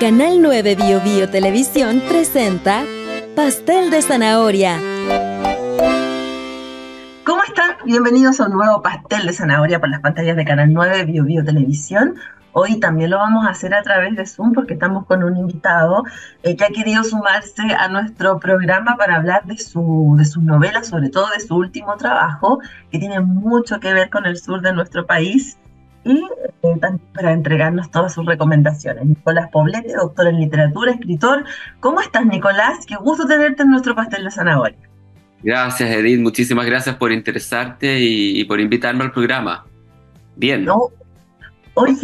Canal 9 Bio Bio Televisión presenta Pastel de Zanahoria. ¿Cómo están? Bienvenidos a un nuevo Pastel de Zanahoria por las pantallas de Canal 9 Bio Bio Televisión. Hoy también lo vamos a hacer a través de Zoom porque estamos con un invitado que ha querido sumarse a nuestro programa para hablar de sus novelas, sobre todo de su último trabajo, que tiene mucho que ver con el sur de nuestro país, y también para entregarnos todas sus recomendaciones. Nicolás Poblete, doctor en literatura, escritor. ¿Cómo estás, Nicolás? Qué gusto tenerte en nuestro Pastel de Zanahoria. Gracias, Edith. Muchísimas gracias por interesarte y por invitarme al programa. Bien. No, oye,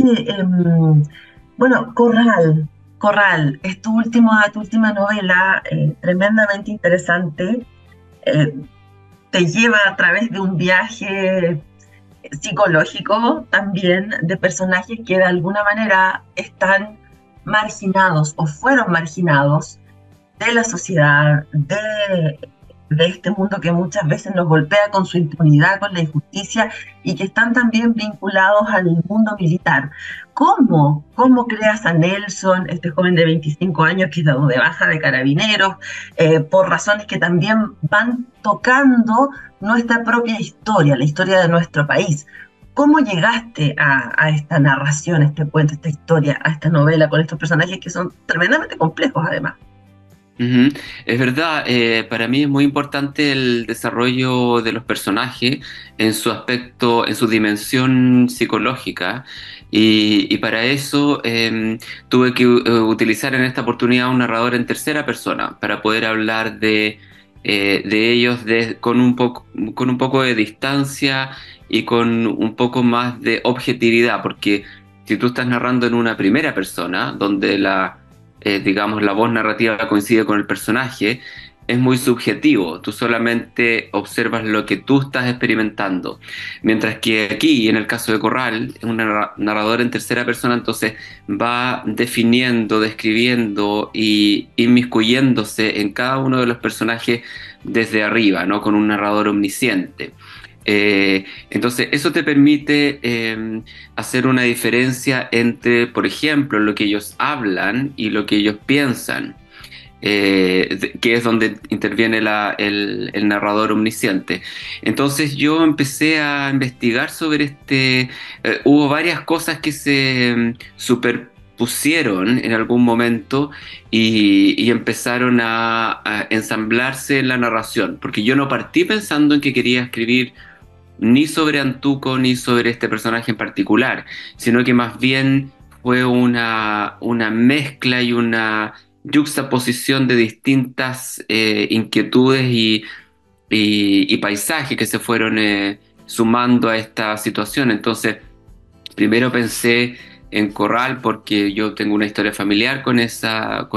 bueno, Corral, es tu última novela, tremendamente interesante. Te lleva a través de un viaje psicológico también de personajes que de alguna manera están marginados o fueron marginados de la sociedad, de este mundo que muchas veces nos golpea con su impunidad, con la injusticia, y que están también vinculados al mundo militar. ¿Cómo creas a Nelson, este joven de 25 años que es dado de baja de Carabineros, por razones que también van tocando nuestra propia historia, la historia de nuestro país? ¿Cómo llegaste a esta narración, a este cuento, a esta historia, a esta novela con estos personajes que son tremendamente complejos además? Es verdad, para mí es muy importante el desarrollo de los personajes en su aspecto, en su dimensión psicológica, y para eso tuve que utilizar en esta oportunidad un narrador en tercera persona para poder hablar de ellos con un poco de distancia y con un poco más de objetividad, porque si tú estás narrando en una primera persona, donde digamos, la voz narrativa coincide con el personaje, es muy subjetivo. Tú solamente observas lo que tú estás experimentando. Mientras que aquí, en el caso de Corral, es un narrador en tercera persona, entonces va definiendo, describiendo y inmiscuyéndose en cada uno de los personajes desde arriba, ¿no? Con un narrador omnisciente. Entonces eso te permite hacer una diferencia entre, por ejemplo, lo que ellos hablan y lo que ellos piensan, que es donde interviene el narrador omnisciente. Entonces yo empecé a investigar sobre hubo varias cosas que se superpusieron en algún momento y empezaron a ensamblarse en la narración, porque yo no partí pensando en que quería escribir ni sobre Antuco ni sobre este personaje en particular, sino que más bien fue una mezcla y una yuxtaposición de distintas inquietudes y paisajes que se fueron sumando a esta situación. Entonces, primero pensé en Corral porque yo tengo una historia familiar con esa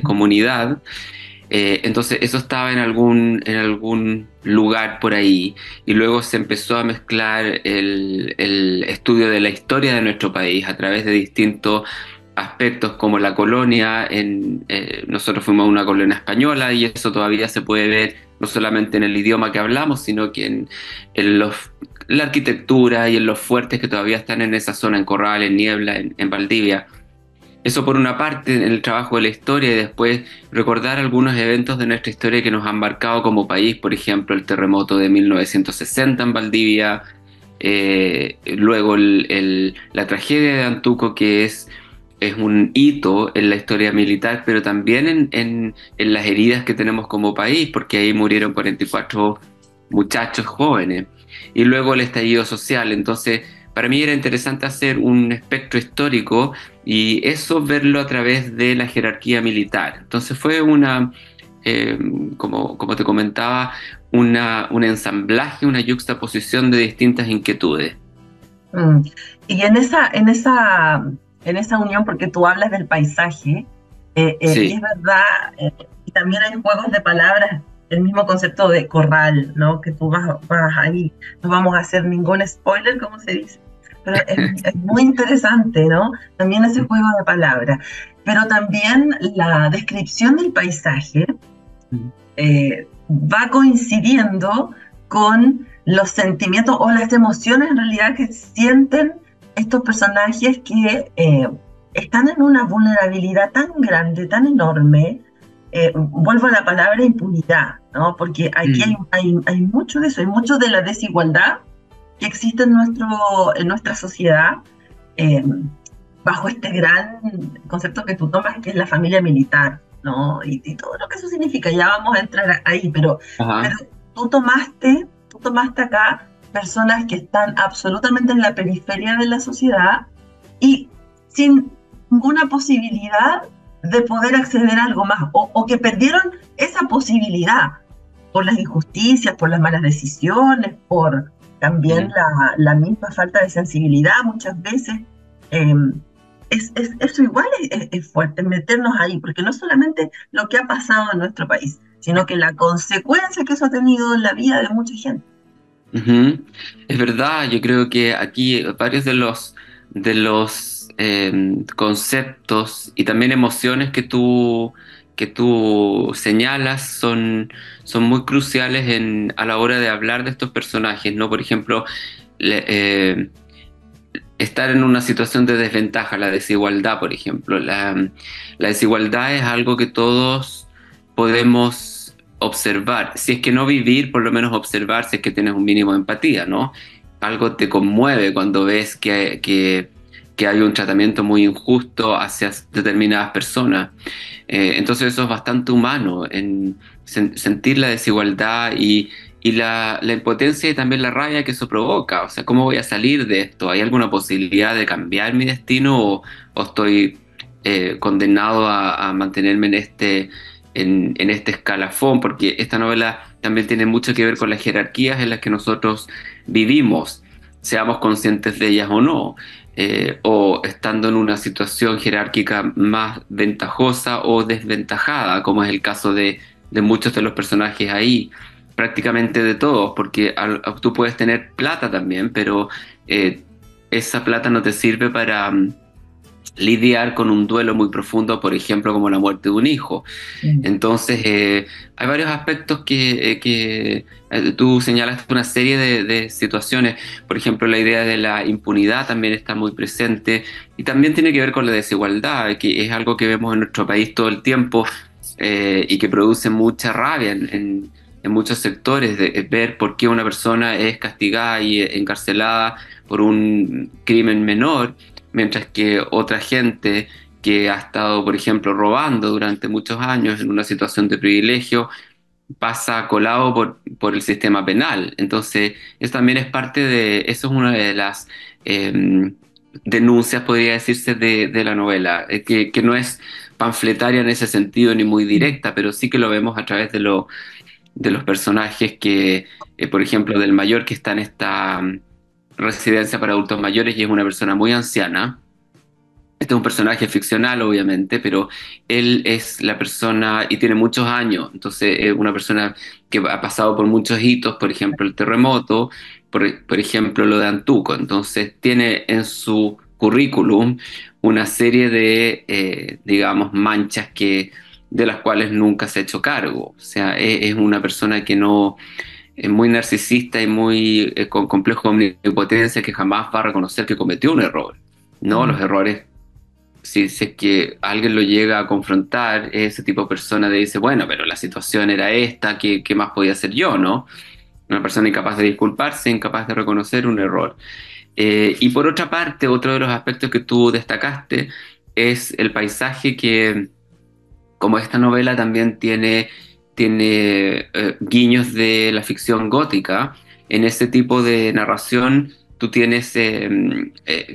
comunidad. Entonces eso estaba en algún lugar por ahí, y luego se empezó a mezclar el estudio de la historia de nuestro país a través de distintos aspectos como la colonia. Nosotros fuimos una colonia española y eso todavía se puede ver no solamente en el idioma que hablamos, sino que en la arquitectura y en los fuertes que todavía están en esa zona, en Corral, en Niebla, en Valdivia. Eso por una parte en el trabajo de la historia, y después recordar algunos eventos de nuestra historia que nos han marcado como país, por ejemplo el terremoto de 1960 en Valdivia, luego la tragedia de Antuco, que es un hito en la historia militar, pero también en las heridas que tenemos como país, porque ahí murieron 44 muchachos jóvenes, y luego el estallido social. Entonces para mí era interesante hacer un espectro histórico y eso verlo a través de la jerarquía militar. Entonces fue como te comentaba, un ensamblaje, una yuxtaposición de distintas inquietudes. Y en esa unión, porque tú hablas del paisaje, Sí. y es verdad, y también hay juegos de palabras, el mismo concepto de corral, ¿no? Que tú vas ahí, no vamos a hacer ningún spoiler, como se dice, pero es muy interesante, ¿no? También ese juego de palabras, pero también la descripción del paisaje va coincidiendo con los sentimientos o las emociones en realidad que sienten estos personajes que están en una vulnerabilidad tan grande, tan enorme. Vuelvo a la palabra impunidad, ¿no? Porque aquí hay mucho de eso, hay mucho de la desigualdad que existe en nuestra sociedad, eh, bajo este gran concepto que tú tomas, que es la familia militar, ¿no? Y todo lo que eso significa, ya vamos a entrar ahí, pero Ajá. tú tomaste acá personas que están absolutamente en la periferia de la sociedad y sin ninguna posibilidad de poder acceder a algo más, o que perdieron esa posibilidad por las injusticias, por las malas decisiones, por también Mm. la misma falta de sensibilidad muchas veces. Eh, Eso igual es fuerte, meternos ahí, porque no solamente lo que ha pasado en nuestro país, sino que la consecuencia que eso ha tenido en la vida de mucha gente. Ujú. Es verdad, yo creo que aquí varios de los conceptos y también emociones que tú señalas son muy cruciales a la hora de hablar de estos personajes, ¿no? Por ejemplo, le- eh, estar en una situación de desventaja, la desigualdad, por ejemplo. La desigualdad es algo que todos podemos observar. Si es que no vivir, por lo menos observar si es que tienes un mínimo de empatía, ¿no? Algo te conmueve cuando ves que hay un tratamiento muy injusto hacia determinadas personas. Entonces eso es bastante humano, en sentir la desigualdad y la impotencia y también la rabia que eso provoca. O sea, ¿cómo voy a salir de esto? ¿Hay alguna posibilidad de cambiar mi destino o estoy condenado a mantenerme en este escalafón? Porque esta novela también tiene mucho que ver con las jerarquías en las que nosotros vivimos, seamos conscientes de ellas o no. O estando en una situación jerárquica más ventajosa o desventajada, como es el caso de muchos de los personajes ahí, prácticamente de todos, porque tú puedes tener plata también, pero eh, esa plata no te sirve para lidiar con un duelo muy profundo, por ejemplo, como la muerte de un hijo. Mm. Entonces, hay varios aspectos que tú señalaste una serie de situaciones. Por ejemplo, la idea de la impunidad también está muy presente y también tiene que ver con la desigualdad, que es algo que vemos en nuestro país todo el tiempo, y que produce mucha rabia en muchos sectores, de ver por qué una persona es castigada y encarcelada por un crimen menor, mientras que otra gente que ha estado, por ejemplo, robando durante muchos años en una situación de privilegio, pasa colado por el sistema penal. Entonces, eso también es eso es una de las eh, denuncias, podría decirse, de la novela, que no es panfletaria en ese sentido ni muy Mm. directa, pero sí que lo vemos a través de los personajes por ejemplo, del mayor que está en esta residencia para adultos mayores y es una persona muy anciana. Este es un personaje ficcional, obviamente, pero él es la persona y tiene muchos años, entonces es una persona que ha pasado por muchos hitos, por ejemplo, el terremoto, por ejemplo, lo de Antuco. Entonces tiene en su currículum una serie de, digamos, manchas de las cuales nunca se ha hecho cargo. O sea, es una persona que no es muy narcisista y muy con complejo de omnipotencia, que jamás va a reconocer que cometió un error. No, Mm. los errores, si es que alguien lo llega a confrontar, ese tipo de persona le dice, bueno, pero la situación era esta, ¿qué más podía hacer yo, no? Una persona incapaz de disculparse, incapaz de reconocer un error. Y por otra parte, otro de los aspectos que tú destacaste es el paisaje que, como esta novela también tiene guiños de la ficción gótica, en ese tipo de narración tú tienes,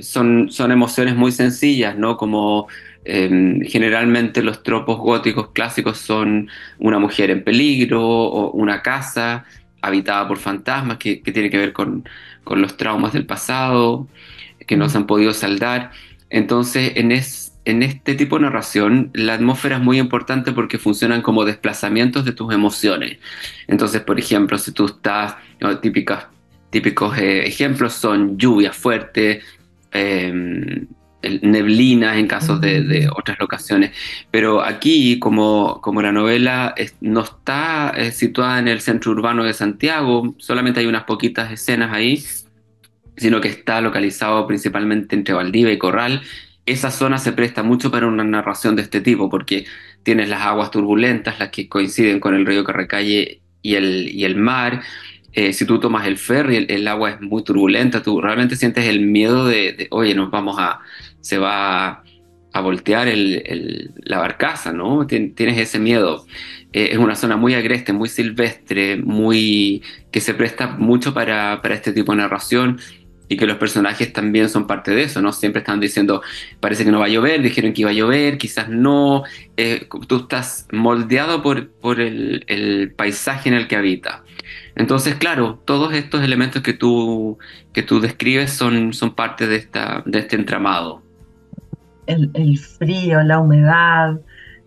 son emociones muy sencillas, ¿no? Como generalmente los tropos góticos clásicos son una mujer en peligro o una casa habitada por fantasmas que tiene que ver con los traumas del pasado que no Mm. se han podido saldar. Entonces, en este tipo de narración, la atmósfera es muy importante porque funcionan como desplazamientos de tus emociones. Entonces, por ejemplo, si tú estás, ¿no? Típicos ejemplos son lluvia fuerte, eh, neblinas en casos de Mm. otras locaciones. Pero aquí, como la novela no está situada en el centro urbano de Santiago, solamente hay unas poquitas escenas ahí, sino que está localizado principalmente entre Valdivia y Corral. esa zona se presta mucho para una narración de este tipo, porque tienes las aguas turbulentas, las que coinciden con el río Carracalle y el mar. Si tú tomas el ferry, el agua es muy turbulenta, tú realmente sientes el miedo oye, se va a voltear la barcaza, ¿no? Tienes ese miedo. Es una zona muy agreste, muy silvestre, que se presta mucho para este tipo de narración y que los personajes también son parte de eso, ¿no? Siempre están diciendo, parece que no va a llover, dijeron que iba a llover, quizás no. Tú estás moldeado por el paisaje en el que habitas. Entonces, claro, todos estos elementos que tú describes son parte de este entramado. El frío, la humedad,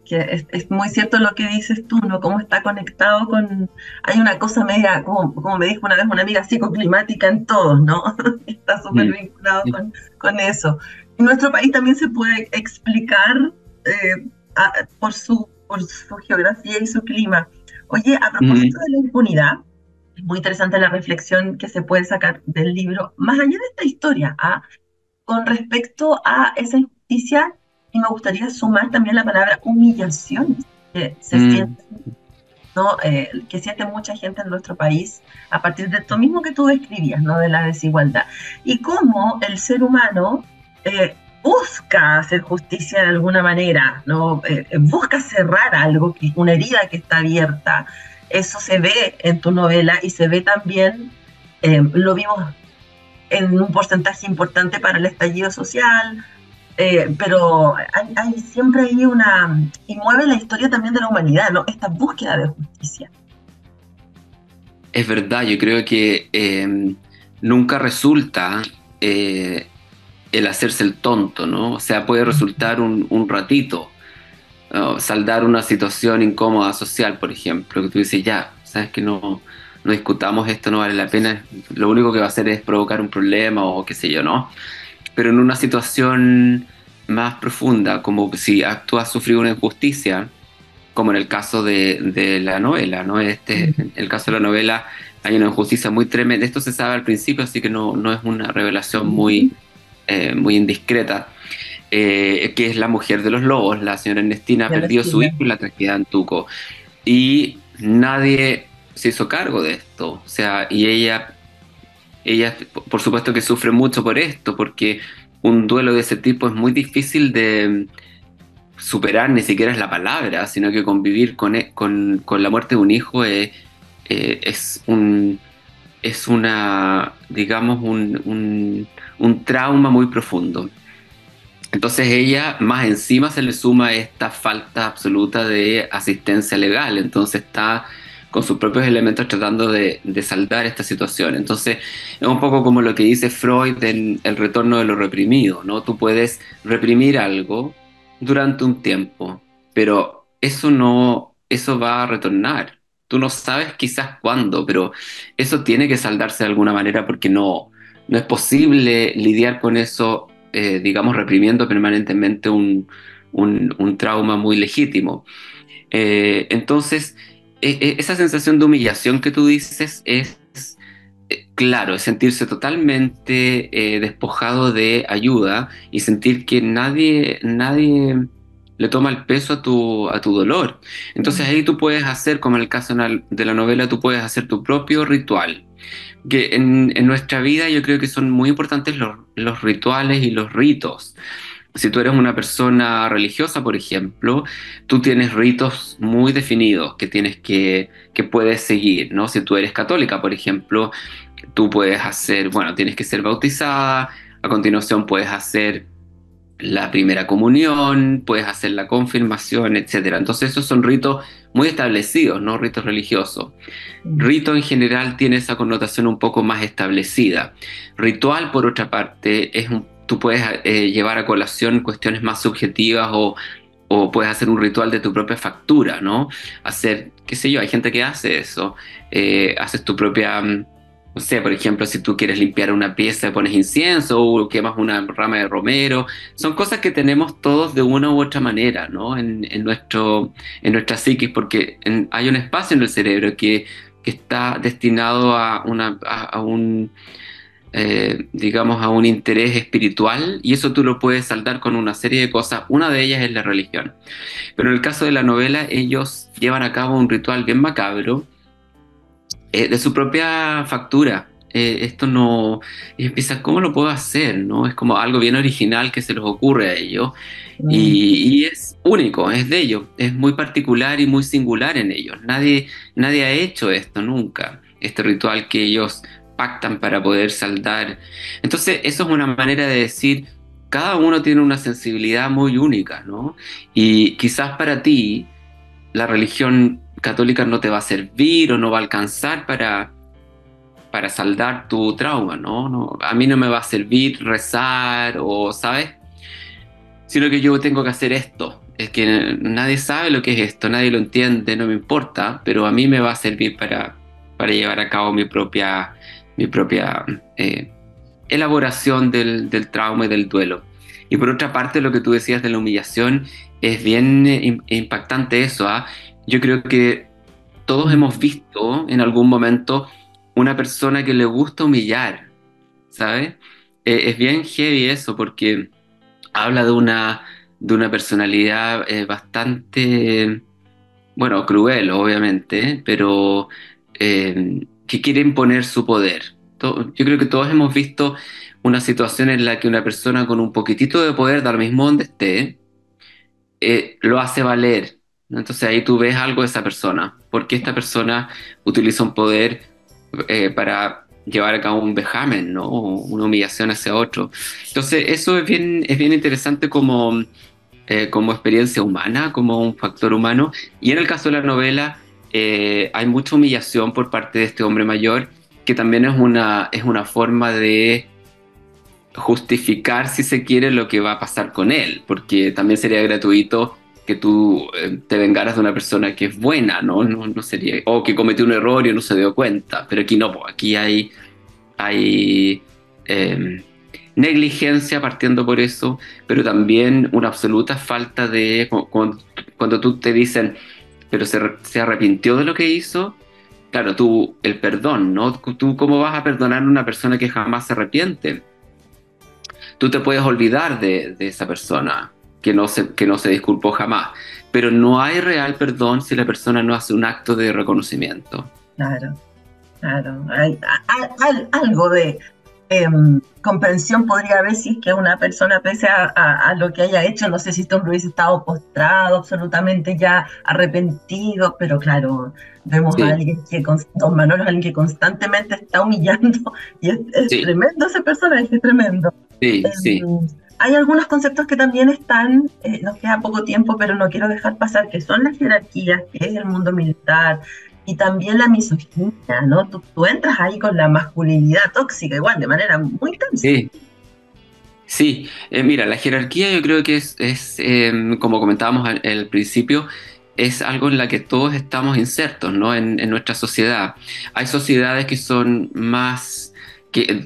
que es muy cierto lo que dices tú, ¿no? Cómo está conectado con... Hay una cosa media, como me dijo una vez una amiga, psicoclimática en todos, ¿no? Está súper Mm. vinculado con eso. En nuestro país también se puede explicar por su geografía y su clima. Oye, a Mm. propósito de la impunidad, es muy interesante la reflexión que se puede sacar del libro, más allá de esta historia, ¿ah? Con respecto a esa injusticia, y me gustaría sumar también la palabra humillación que se siente, Mm. ¿no? Que siente mucha gente en nuestro país a partir de esto mismo que tú describías, ¿no? De la desigualdad. Y cómo el ser humano busca hacer justicia de alguna manera, ¿no? Busca cerrar algo, una herida que está abierta. Eso se ve en tu novela y se ve también, lo vimos en un porcentaje importante para el estallido social, pero siempre hay y mueve la historia también de la humanidad, ¿no? Esta búsqueda de justicia. Es verdad, yo creo que nunca resulta el hacerse el tonto, ¿no? O sea, puede resultar un ratito, ¿no? Saldar una situación incómoda social, por ejemplo, que tú dices, ya, sabes que no discutamos esto, no vale la pena, lo único que va a hacer es provocar un problema o qué sé yo, ¿no? Pero en una situación más profunda, como si tú has sufrido una injusticia, como en el caso de la novela, ¿no? En el caso de la novela hay una injusticia muy tremenda. Esto se sabe al principio, así que no es una revelación muy indiscreta, que es la mujer de los lobos. La señora Ernestina De la perdió a su hijo Chile. en la tragedia de Antuco y nadie se hizo cargo de esto. O sea, y ella, por supuesto que sufre mucho por esto, porque un duelo de ese tipo es muy difícil de superar, ni siquiera es la palabra, sino que convivir con la muerte de un hijo es digamos, un trauma muy profundo. Entonces ella, más encima se le suma esta falta absoluta de asistencia legal, entonces está con sus propios elementos tratando de saldar esta situación. Entonces es un poco como lo que dice Freud en El retorno de lo reprimido, ¿no? Tú puedes reprimir algo durante un tiempo, pero eso va a retornar. Tú no sabes quizás cuándo, pero eso tiene que saldarse de alguna manera porque no es posible lidiar con eso, digamos, reprimiendo permanentemente un trauma muy legítimo. Entonces, esa sensación de humillación que tú dices claro, es sentirse totalmente despojado de ayuda y sentir que nadie le toma el peso a tu dolor. Entonces ahí tú puedes hacer, como en el caso de la novela, tú puedes hacer tu propio ritual que en nuestra vida yo creo que son muy importantes los rituales y los ritos. Si tú eres una persona religiosa, por ejemplo, tú tienes ritos muy definidos que puedes seguir, ¿no? Si tú eres católica, por ejemplo, tú puedes hacer, bueno, tienes que ser bautizada, a continuación puedes hacer la primera comunión, puedes hacer la confirmación, etcétera. Entonces esos son ritos muy establecidos, no ritos religiosos. Rito en general tiene esa connotación un poco más establecida. Ritual, por otra parte, tú puedes llevar a colación cuestiones más subjetivas o puedes hacer un ritual de tu propia factura, ¿no? Hacer, qué sé yo, hay gente que hace eso. Haces tu propia, no sé, por ejemplo, si tú quieres limpiar una pieza, pones incienso o quemas una rama de romero. Son cosas que tenemos todos de una u otra manera, ¿no? En nuestra psiquis, porque hay un espacio en el cerebro que está destinado digamos, a un interés espiritual, y eso tú lo puedes saldar con una serie de cosas. Una de ellas es la religión. Pero en el caso de la novela, ellos llevan a cabo un ritual bien macabro, de su propia factura. Esto no, y empieza, ¿cómo lo puedo hacer? ¿No? Es como algo bien original que se les ocurre a ellos, Mm, y es único, es de ellos, es muy particular y muy singular en ellos. Nadie ha hecho esto nunca, este ritual que ellos pactan para poder saldar. Entonces, eso es una manera de decir, cada uno tiene una sensibilidad muy única, ¿no? Y quizás para ti la religión católica no te va a servir o no va a alcanzar para saldar tu trauma, ¿no? No, a mí no me va a servir rezar o, ¿sabes? Sino que yo tengo que hacer esto. Es que nadie sabe lo que es esto, nadie lo entiende, no me importa, pero a mí me va a servir para llevar a cabo mi propia elaboración del trauma y del duelo. Y por otra parte, lo que tú decías de la humillación, es bien impactante eso, ¿ah? Yo creo que todos mm, hemos visto en algún momento una persona que le gusta humillar, ¿sabes? Es bien heavy eso porque habla de una personalidad bastante, bueno, cruel, obviamente, pero que quiere imponer su poder. Yo creo que todos hemos visto una situación en la que una persona con un poquitito de poder, da lo mismo donde esté, lo hace valer, ¿no? Entonces ahí tú ves algo de esa persona, porque esta persona utiliza un poder para llevar a cabo un vejamen, ¿no? O una humillación hacia otro. Entonces eso es bien interesante como experiencia humana, como un factor humano. Y en el caso de la novela, hay mucha humillación por parte de este hombre mayor, que también es una forma de justificar, si se quiere, lo que va a pasar con él, porque también sería gratuito que tú te vengaras de una persona que es buena, ¿no? No sería, o que cometió un error y no se dio cuenta, pero aquí no, pues, aquí hay negligencia partiendo por eso, pero también una absoluta falta de, cuando tú te dicen, pero se arrepintió de lo que hizo. Claro, el perdón, ¿no? Tú, ¿cómo vas a perdonar a una persona que jamás se arrepiente? Tú te puedes olvidar de esa persona que no se disculpó jamás, pero no hay real perdón si la persona no hace un acto de reconocimiento. claro, claro. Hay algo de comprensión podría haber si es que una persona, pese a lo que haya hecho, no sé si este hombre hubiese estado postrado, absolutamente ya arrepentido, pero claro, vemos a Sí, alguien que, don Manolo, alguien que constantemente está humillando, y es sí, tremendo ese personaje, es tremendo. sí, sí. Em, Hay algunos conceptos que también están, nos queda poco tiempo, pero no quiero dejar pasar, que son las jerarquías, que es el mundo militar, y también la misoginia, ¿no? Tú entras ahí con la masculinidad tóxica, igual, de manera muy intensa. Sí, sí. Mira, la jerarquía yo creo que como comentábamos al principio, es algo en la que todos estamos insertos, ¿no? En nuestra sociedad. Hay sociedades que son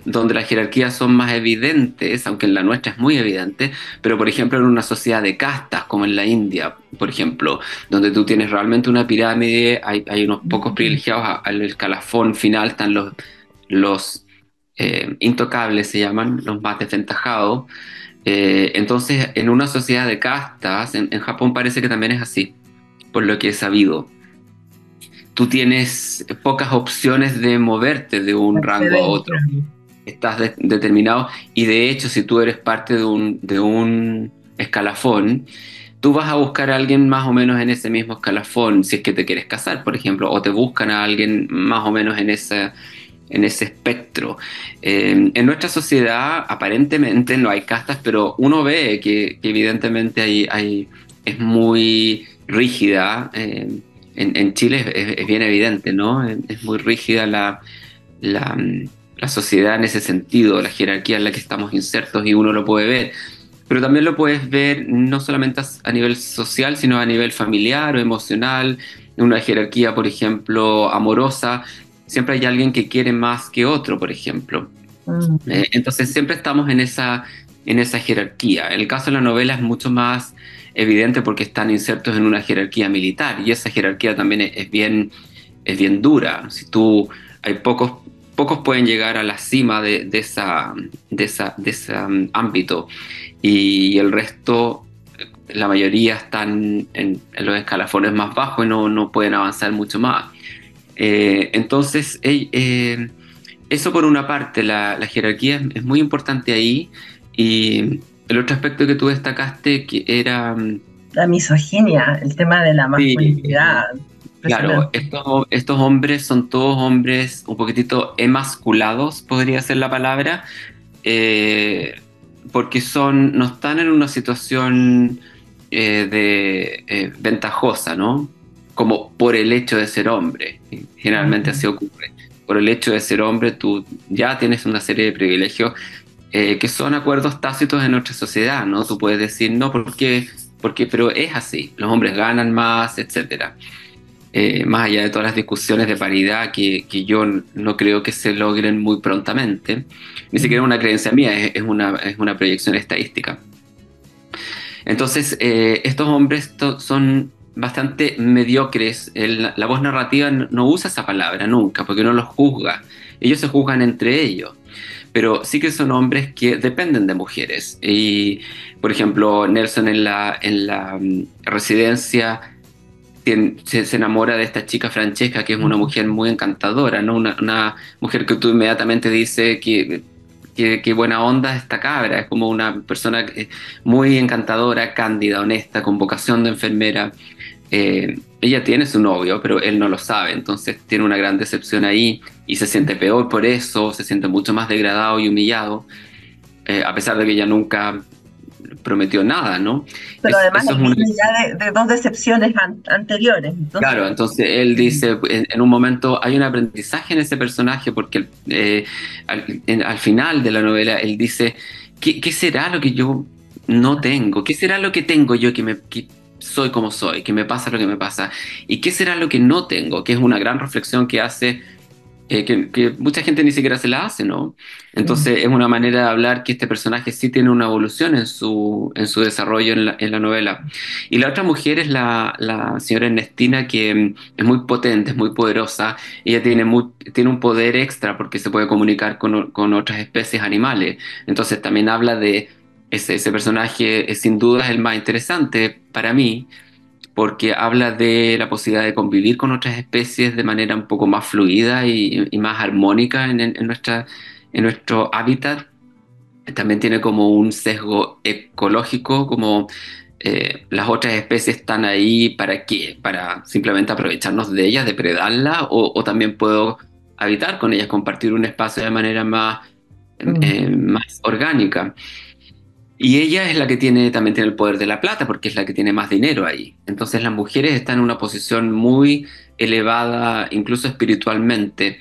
donde las jerarquías son más evidentes, aunque en la nuestra es muy evidente, pero por ejemplo en una sociedad de castas, como en la India, por ejemplo, donde tú tienes realmente una pirámide, hay unos pocos Mm, privilegiados, al escalafón final están los intocables, se llaman, los más desventajados. Entonces, en una sociedad de castas, en Japón parece que también es así, por lo que he sabido. Tú tienes pocas opciones de moverte de un rango a acceder, otro. Estás determinado, y de hecho, si tú eres parte de un escalafón, tú vas a buscar a alguien más o menos en ese mismo escalafón, si es que te quieres casar, por ejemplo, o te buscan a alguien más o menos en ese espectro. En nuestra sociedad aparentemente no hay castas, pero uno ve que evidentemente es muy rígida. En Chile es bien evidente, ¿no? Es muy rígida la, la sociedad en ese sentido, la jerarquía en la que estamos insertos, y uno lo puede ver. Pero también lo puedes ver no solamente a nivel social, sino a nivel familiar o emocional, una jerarquía, por ejemplo, amorosa. Siempre hay alguien que quiere más que otro, por ejemplo. mm, Entonces siempre estamos en esa jerarquía. En el caso de la novela es mucho más evidente porque están insertos en una jerarquía militar, y esa jerarquía también es bien dura. Hay pocos pocos pueden llegar a la cima de ese ámbito, y el resto, la mayoría están en los escalafones más bajos y no pueden avanzar mucho más. Entonces, eso por una parte, la jerarquía es muy importante ahí, y el otro aspecto que tú destacaste que era... La misoginia, el tema de la Sí, masculinidad, claro, impresionante. estos hombres son todos hombres un poquitito emasculados, podría ser la palabra, eh, porque no están en una situación ventajosa, ¿no? Como por el hecho de ser hombre. Generalmente así ocurre. Por el hecho de ser hombre, tú ya tienes una serie de privilegios que son acuerdos tácitos en nuestra sociedad, ¿no? Tú puedes decir, no, pero es así, los hombres ganan más, etcétera. Más allá de todas las discusiones de paridad que yo no creo que se logren muy prontamente, ni siquiera una creencia mía, es una proyección estadística. Entonces, estos hombres son bastante mediocres. La voz narrativa no usa esa palabra nunca, porque no los juzga. Ellos se juzgan entre ellos, pero sí que son hombres que dependen de mujeres. Y, por ejemplo, Nelson en la residencia se enamora de esta chica Francesca, que es una mujer muy encantadora, ¿no? Una mujer que tú inmediatamente dices que buena onda esta cabra, es como una persona muy encantadora, cándida, honesta, con vocación de enfermera. Ella tiene su novio, pero él no lo sabe, entonces tiene una gran decepción ahí y se siente peor por eso, se siente mucho más degradado y humillado, a pesar de que ella nunca prometió nada, ¿no? Pero además Eso es él una... viene ya de dos decepciones anteriores, entonces, Claro, entonces él dice, en un momento hay un aprendizaje en ese personaje, porque al final de la novela él dice, ¿qué será lo que yo no tengo? ¿Qué será lo que tengo yo que soy como soy, que me pasa lo que me pasa? ¿Y qué será lo que no tengo? Que es una gran reflexión que hace, que mucha gente ni siquiera se la hace, ¿no? Entonces es una manera de hablar que este personaje sí tiene una evolución en su desarrollo en la novela. Y la otra mujer es la señora Ernestina, que es muy potente, es muy poderosa. Ella tiene un poder extra porque se puede comunicar con otras especies animales. Entonces también habla de ese personaje, sin duda es el más interesante para mí, porque habla de la posibilidad de convivir con otras especies de manera un poco más fluida y más armónica en nuestro hábitat. También tiene como un sesgo ecológico, como las otras especies están ahí ¿para qué? Para simplemente aprovecharnos de ellas, depredarlas, o también puedo habitar con ellas, compartir un espacio de manera más orgánica. Y ella es la que también tiene el poder de la plata, porque es la que tiene más dinero ahí. Entonces las mujeres están en una posición muy elevada, incluso espiritualmente,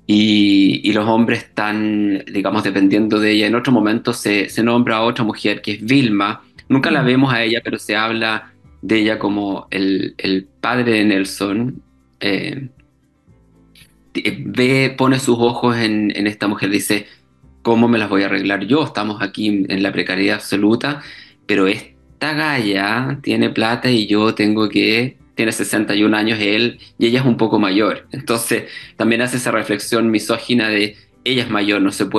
y los hombres están, digamos, dependiendo de ella. En otro momento se nombra a otra mujer, que es Vilma. Nunca la vemos a ella, pero se habla de ella como el padre de Nelson. eh, Pone sus ojos en esta mujer, dice, ¿cómo me las voy a arreglar yo? Estamos aquí en la precariedad absoluta, pero esta galla tiene plata y tiene 61 años él y ella es un poco mayor. Entonces también hace esa reflexión misógina de, ella es mayor, no claro.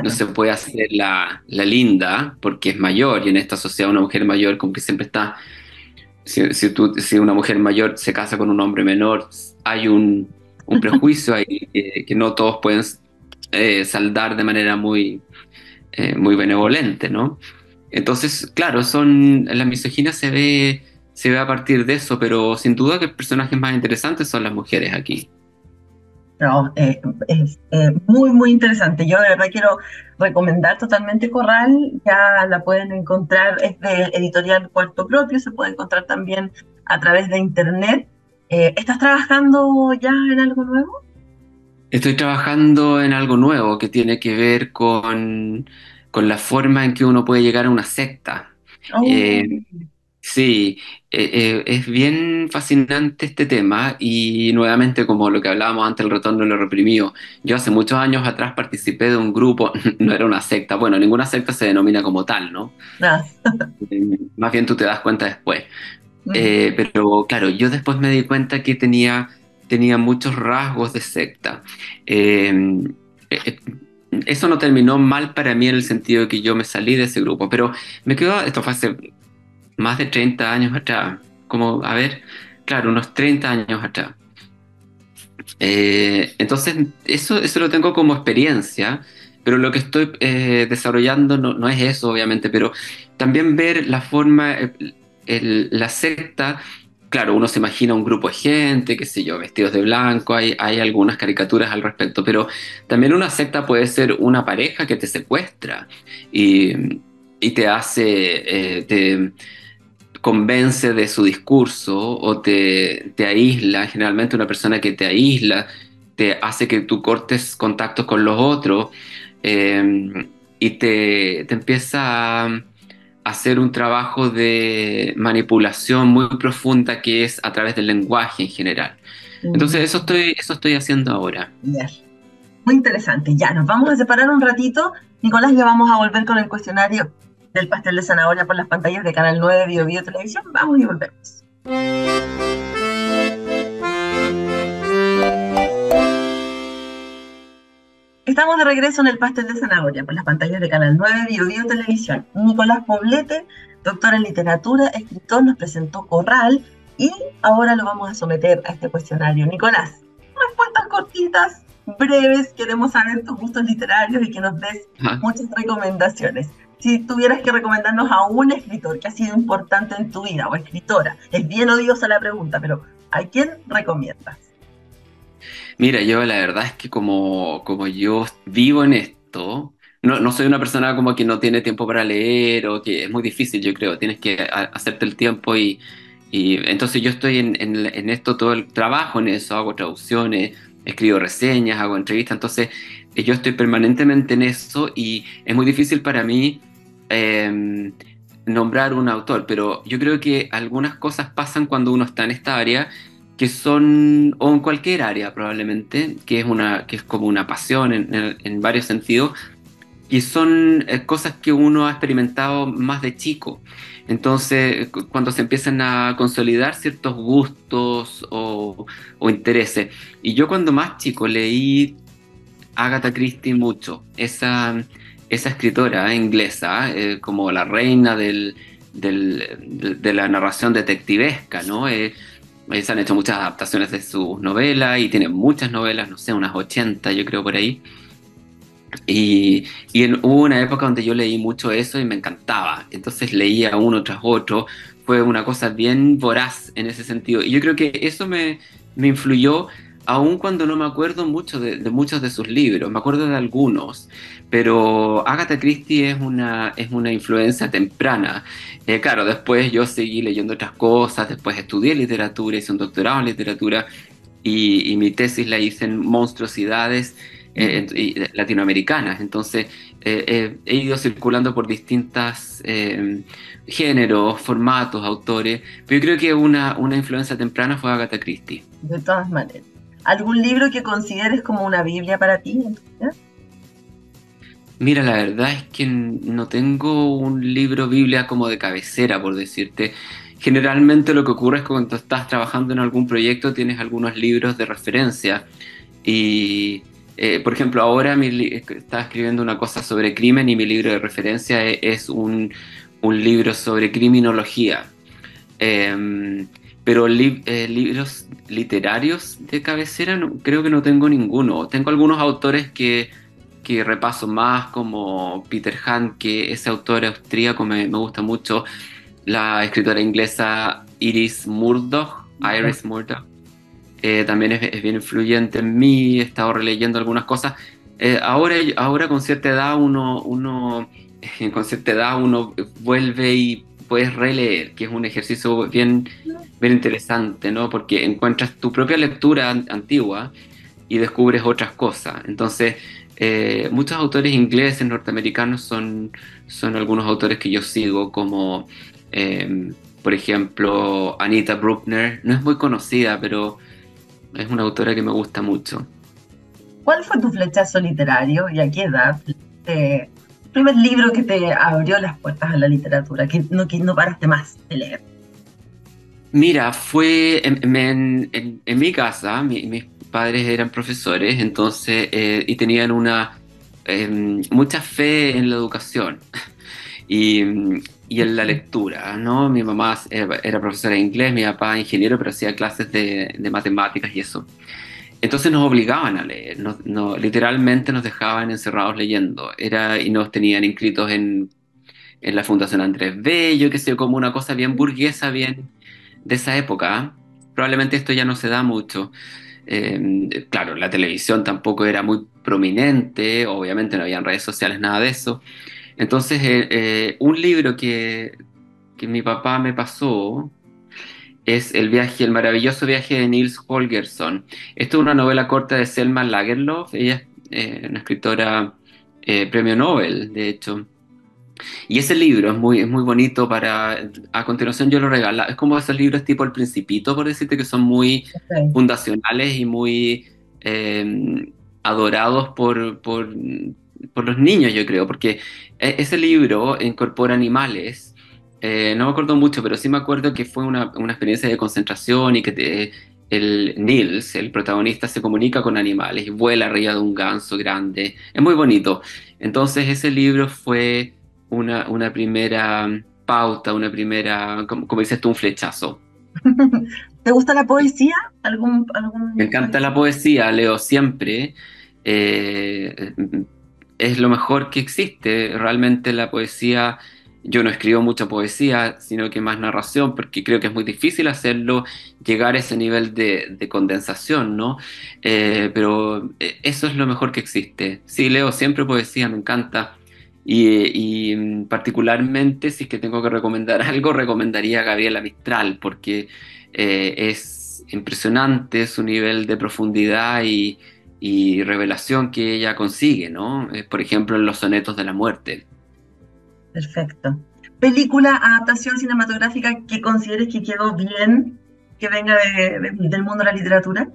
se puede hacer la linda porque es mayor, y en esta sociedad una mujer mayor como que siempre está, si una mujer mayor se casa con un hombre menor, hay un prejuicio ahí que no todos pueden saldar de manera muy benevolente, ¿no? Entonces, claro, la misoginia se ve a partir de eso, pero sin duda que los personajes más interesantes son las mujeres aquí. No, es muy, muy interesante. Yo de verdad quiero recomendar totalmente Corral. Ya la pueden encontrar, es de editorial Cuarto Propio, se puede encontrar también a través de internet. ¿Estás trabajando ya en algo nuevo? Estoy trabajando en algo nuevo que tiene que ver con la forma en que uno puede llegar a una secta. Oh, Eh, Sí, es bien fascinante este tema, y nuevamente, como lo que hablábamos antes, el retorno de lo reprimido. Yo hace muchos años atrás participé de un grupo, no era una secta, bueno, ninguna secta se denomina como tal, ¿no? ah, Más bien tú te das cuenta después. mm, Pero claro, yo después me di cuenta que tenía tenía muchos rasgos de secta. Eh, eh, Eso no terminó mal para mí en el sentido de que yo me salí de ese grupo, pero me quedó, esto fue hace más de 30 años atrás, como, a ver, claro, unos 30 años atrás. Entonces, eso lo tengo como experiencia, pero lo que estoy desarrollando no es eso, obviamente, pero también ver la forma, la secta, claro, uno se imagina un grupo de gente, qué sé yo, vestidos de blanco, hay algunas caricaturas al respecto, pero también una secta puede ser una pareja que te secuestra y te hace, convence de su discurso o te aísla. Generalmente una persona que te aísla te hace que tú cortes contactos con los otros, y te empieza a hacer un trabajo de manipulación muy profunda que es a través del lenguaje en general. Entonces eso estoy haciendo ahora. Ya. Muy interesante. Ya, nos vamos a separar un ratito. Nicolás, ya vamos a volver con el cuestionario del pastel de zanahoria por las pantallas de Canal 9 Bio Bio Televisión. Vamos y volvemos. Estamos de regreso en el pastel de zanahoria por las pantallas de Canal 9 Bio Bio Televisión. Nicolás Poblete, doctor en literatura, escritor, nos presentó Corral y ahora lo vamos a someter a este cuestionario. Nicolás, respuestas cortitas, breves, queremos saber tus gustos literarios y que nos des muchas recomendaciones. Si tuvieras que recomendarnos a un escritor que ha sido importante en tu vida o escritora, es bien odiosa la pregunta, pero ¿a quién recomiendas? Mira, yo la verdad es que como yo vivo en esto, no soy una persona como que no tiene tiempo para leer o que es muy difícil, yo creo, tienes que hacerte el tiempo y entonces yo estoy en esto, todo el trabajo en eso, hago traducciones, escribo reseñas, hago entrevistas, entonces yo estoy permanentemente en eso y es muy difícil para mí nombrar un autor, pero yo creo que algunas cosas pasan cuando uno está en esta área que son, o en cualquier área probablemente, que es como una pasión en varios sentidos, y son cosas que uno ha experimentado más de chico. Entonces, cuando se empiezan a consolidar ciertos gustos o intereses. Y yo cuando más chico leí Agatha Christie mucho, esa escritora inglesa, como la reina de la narración detectivesca, ¿no? Se han hecho muchas adaptaciones de sus novelas y tiene muchas novelas, no sé, unas 80 yo creo por ahí. Hubo una época donde yo leí mucho eso y me encantaba. Entonces leía uno tras otro. Fue una cosa bien voraz en ese sentido. Y yo creo que eso me influyó, aun cuando no me acuerdo mucho de muchos de sus libros. Me acuerdo de algunos. Pero Agatha Christie es una influencia temprana. Claro, después yo seguí leyendo otras cosas. Después estudié literatura, hice un doctorado en literatura. Y mi tesis la hice en monstruosidades latinoamericanas. Entonces he ido circulando por distintos géneros, formatos, autores, pero yo creo que una influencia temprana fue Agatha Christie. De todas maneras. ¿Algún libro que consideres como una Biblia para ti en tu vida? Mira, la verdad es que no tengo un libro Biblia como de cabecera, por decirte. Generalmente lo que ocurre es que cuando estás trabajando en algún proyecto tienes algunos libros de referencia y por ejemplo, ahora estaba escribiendo una cosa sobre crimen y mi libro de referencia es un libro sobre criminología. Pero libros literarios de cabecera creo que no tengo ninguno. Tengo algunos autores que repaso más, como Peter Handke, ese autor austríaco me gusta mucho. La escritora inglesa Iris Murdoch, también es bien influyente en mí. He estado releyendo algunas cosas. Ahora con cierta edad con cierta edad uno vuelve y puedes releer, que es un ejercicio bien interesante, ¿no? Porque encuentras tu propia lectura antigua y descubres otras cosas. Entonces, muchos autores ingleses, norteamericanos son algunos autores que yo sigo, como por ejemplo Anita Bruckner. No es muy conocida, pero es una autora que me gusta mucho. ¿Cuál fue tu flechazo literario y a qué edad? El primer libro que te abrió las puertas a la literatura, que no paraste más de leer. Mira, fue en mi casa, mis padres eran profesores, entonces, y tenían mucha fe en la educación y, y en la lectura, ¿no? Mi mamá era profesora de inglés, mi papá ingeniero, pero hacía clases de matemáticas y eso. Entonces nos obligaban a leer, literalmente nos dejaban encerrados leyendo, y nos tenían inscritos en la Fundación Andrés Bello, que sé yo, como una cosa bien burguesa, bien de esa época. ¿Ah? Probablemente esto ya no se da mucho. Claro, la televisión tampoco era muy prominente, obviamente no habían redes sociales, nada de eso. Entonces, un libro que mi papá me pasó es el maravilloso viaje de Nils Holgersson. Esto es una novela corta de Selma Lagerlöf, ella es una escritora premio Nobel, de hecho. Y ese libro es muy bonito a continuación yo lo regalo, es como esos libros tipo El Principito, por decirte, que son muy Ok. fundacionales y muy adorados por los niños, yo creo, porque ese libro incorpora animales, no me acuerdo mucho, pero sí me acuerdo que fue una experiencia de concentración y que el Nils, el protagonista, se comunica con animales y vuela arriba de un ganso grande, es muy bonito. Entonces ese libro fue una primera pauta, como dices tú, un flechazo. ¿Te gusta la poesía? Me ¿Algún encanta la poesía, leo siempre. eh, es lo mejor que existe. Realmente la poesía, yo no escribo mucha poesía, sino que más narración, porque creo que es muy difícil hacerlo, llegar a ese nivel de condensación, ¿no? Pero eso es lo mejor que existe. Sí, leo siempre poesía, me encanta. Particularmente, si es que tengo que recomendar algo, recomendaría a Gabriela Mistral, porque es impresionante su nivel de profundidad y revelación que ella consigue, ¿no? Por ejemplo, en los sonetos de la muerte. Perfecto. ¿Película, adaptación cinematográfica que consideres que quedó bien, que venga del mundo de la literatura?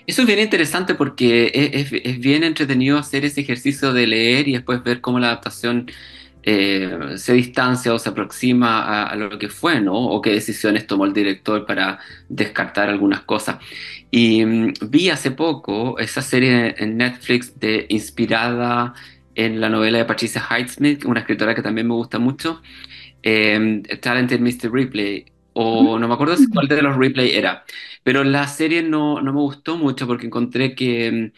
Eso es bien interesante porque es bien entretenido hacer ese ejercicio de leer y después ver cómo la adaptación se distancia o se aproxima a lo que fue, ¿no? O qué decisiones tomó el director para descartar algunas cosas. Y vi hace poco esa serie en Netflix inspirada en la novela de Patricia Highsmith, una escritora que también me gusta mucho, Talented Mr. Ripley, o no me acuerdo si cuál de los Ripley era, pero la serie no me gustó mucho porque encontré que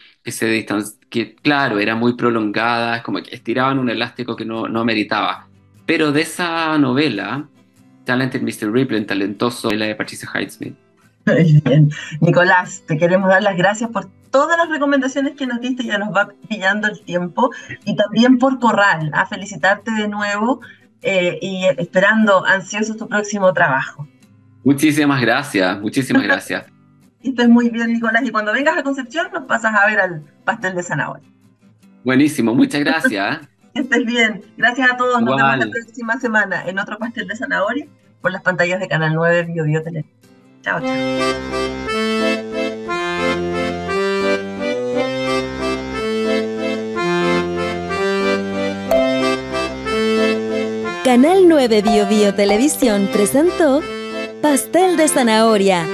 claro, era muy prolongada, es como que estiraban un elástico que no meritaba. Pero de esa novela, Talented Mr. Ripley, talentoso, la de Patricia Highsmith. Muy bien. Nicolás, te queremos dar las gracias por todas las recomendaciones que nos diste, ya nos va pillando el tiempo, y también por Corral, a felicitarte de nuevo y esperando ansioso tu próximo trabajo. Muchísimas gracias, muchísimas gracias. Que estés muy bien, Nicolás, y cuando vengas a Concepción nos pasas a ver al pastel de zanahoria. Buenísimo, muchas gracias. ¿Eh? Que estés bien. Gracias a todos. Nos vemos la Igual. próxima semana en otro pastel de zanahoria por las pantallas de Canal 9 Bio Bio Tele. Chao, chao. Canal 9 Bio Bio Televisión presentó Pastel de Zanahoria.